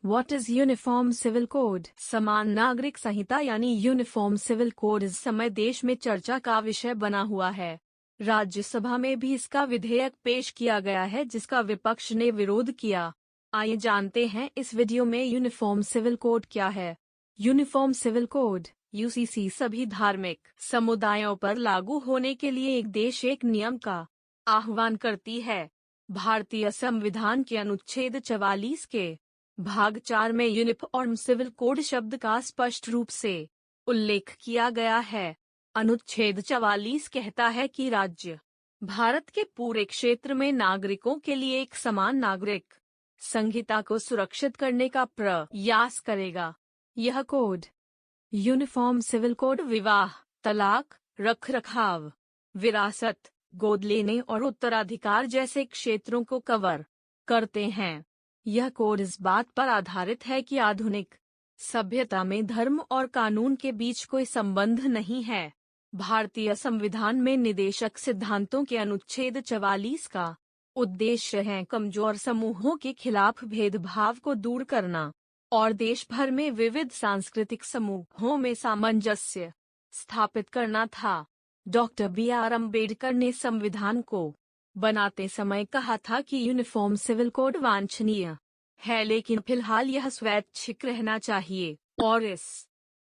What is uniform civil code? समान नागरिक संहिता यानी यूनिफॉर्म सिविल कोड इस समय देश में चर्चा का विषय बना हुआ है। राज्यसभा में भी इसका विधेयक पेश किया गया है, जिसका विपक्ष ने विरोध किया। आइए जानते हैं इस वीडियो में यूनिफॉर्म सिविल कोड क्या है। यूनिफॉर्म सिविल कोड यूसीसी सभी धार्मिक समुदायों पर लागू होने के लिए एक देश एक नियम का आह्वान करती है। भारतीय संविधान के अनुच्छेद 44 के भाग 4 में यूनिफॉर्म सिविल कोड शब्द का स्पष्ट रूप से उल्लेख किया गया है। अनुच्छेद 44 कहता है कि राज्य भारत के पूरे क्षेत्र में नागरिकों के लिए एक समान नागरिक संहिता को सुरक्षित करने का प्रयास करेगा। यह कोड यूनिफॉर्म सिविल कोड विवाह, तलाक, रखरखाव, विरासत, गोद लेने और उत्तराधिकार जैसे क्षेत्रों को कवर करते हैं। यह कोड इस बात पर आधारित है कि आधुनिक सभ्यता में धर्म और कानून के बीच कोई संबंध नहीं है। भारतीय संविधान में निदेशक सिद्धांतों के अनुच्छेद 44 का उद्देश्य है कमजोर समूहों के खिलाफ भेदभाव को दूर करना और देश भर में विविध सांस्कृतिक समूहों में सामंजस्य स्थापित करना था। Doctor B.R. अम्बेडकर ने संविधान को बनाते समय कहा था कि यूनिफॉर्म सिविल कोड वांछनीय है, लेकिन फिलहाल यह स्वैच्छिक रहना चाहिए और इस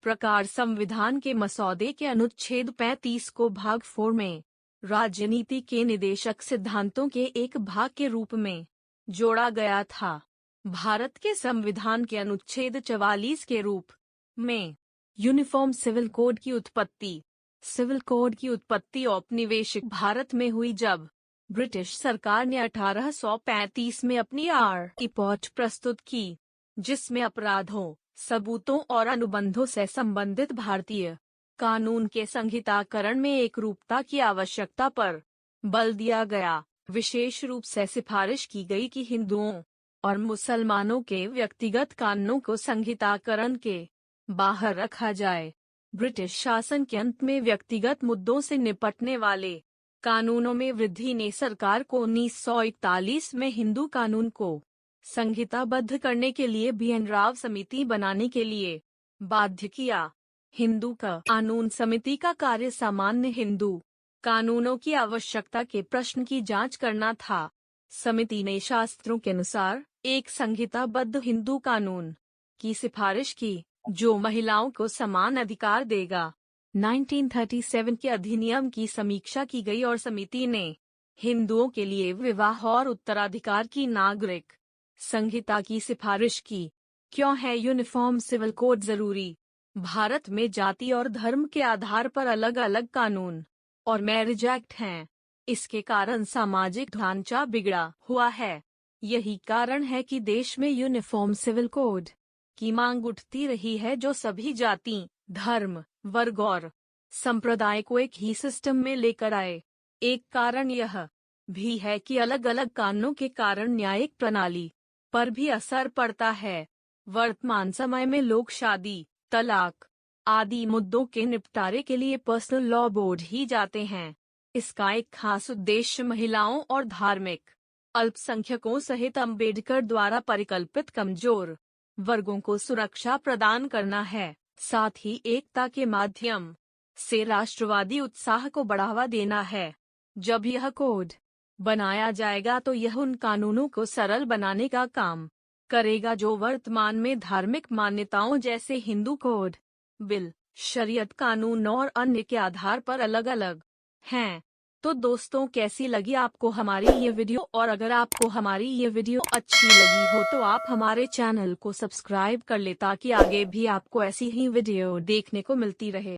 प्रकार संविधान के मसौदे के अनुच्छेद 35 को भाग 4 में राजनीति के निदेशक सिद्धांतों के एक भाग के रूप में जोड़ा गया था। भारत के संविधान के अनुच्छेद 44 के रूप में यूनिफॉर्म सिविल कोड की उत्पत्ति सिविल कोड की उत्पत्ति औपनिवेशिक भारत में हुई, जब ब्रिटिश सरकार ने 1835 में अपनी रिपोर्ट प्रस्तुत की, जिसमें अपराधों, सबूतों और अनुबंधों से संबंधित भारतीय कानून के संहिताकरण में एक रूपता की आवश्यकता पर बल दिया गया। विशेष रूप से सिफारिश की गई कि हिंदुओं और मुसलमानों के व्यक्तिगत कानूनों को संहिताकरण के बाहर रखा जाए। ब्रिटिश शासन के अंत में व्यक्तिगत मुद्दों से निपटने वाले कानूनों में वृद्धि ने सरकार को 1941 में हिंदू कानून को संहिताबद्ध करने के लिए B.N. राव समिति बनाने के लिए बाध्य किया। हिंदू कानून समिति का कार्य सामान्य हिंदू कानूनों की आवश्यकता के प्रश्न की जांच करना था। समिति ने शास्त्रों के अनुसार एक संहिताबद्ध हिंदू कानून की सिफारिश की, जो महिलाओं को समान अधिकार देगा। 1937 के अधिनियम की समीक्षा की गई और समिति ने हिंदुओं के लिए विवाह और उत्तराधिकार की नागरिक संहिता की सिफारिश की। क्यों है यूनिफॉर्म सिविल कोड जरूरी? भारत में जाति और धर्म के आधार पर अलग अलग कानून और मैरिज एक्ट हैं। इसके कारण सामाजिक ढांचा बिगड़ा हुआ है। यही कारण है कि देश में यूनिफॉर्म सिविल कोड की मांग उठती रही है, जो सभी जाति, धर्म, वर्ग और संप्रदाय को एक ही सिस्टम में लेकर आए। एक कारण यह भी है कि अलग अलग कानूनों के कारण न्यायिक प्रणाली पर भी असर पड़ता है। वर्तमान समय में लोग शादी, तलाक आदि मुद्दों के निपटारे के लिए पर्सनल लॉ बोर्ड ही जाते हैं। इसका एक खास उद्देश्य महिलाओं और धार्मिक अल्पसंख्यकों सहित अम्बेडकर द्वारा परिकल्पित कमजोर वर्गों को सुरक्षा प्रदान करना है। साथ ही एकता के माध्यम से राष्ट्रवादी उत्साह को बढ़ावा देना है। जब यह कोड बनाया जाएगा तो यह उन कानूनों को सरल बनाने का काम करेगा जो वर्तमान में धार्मिक मान्यताओं जैसे हिंदू कोड, बिल, शरीयत कानून और अन्य के आधार पर अलग अलग हैं। तो दोस्तों, कैसी लगी आपको हमारी ये वीडियो? और अगर आपको हमारी ये वीडियो अच्छी लगी हो तो आप हमारे चैनल को सब्सक्राइब कर ले, ताकि आगे भी आपको ऐसी ही वीडियो देखने को मिलती रहे।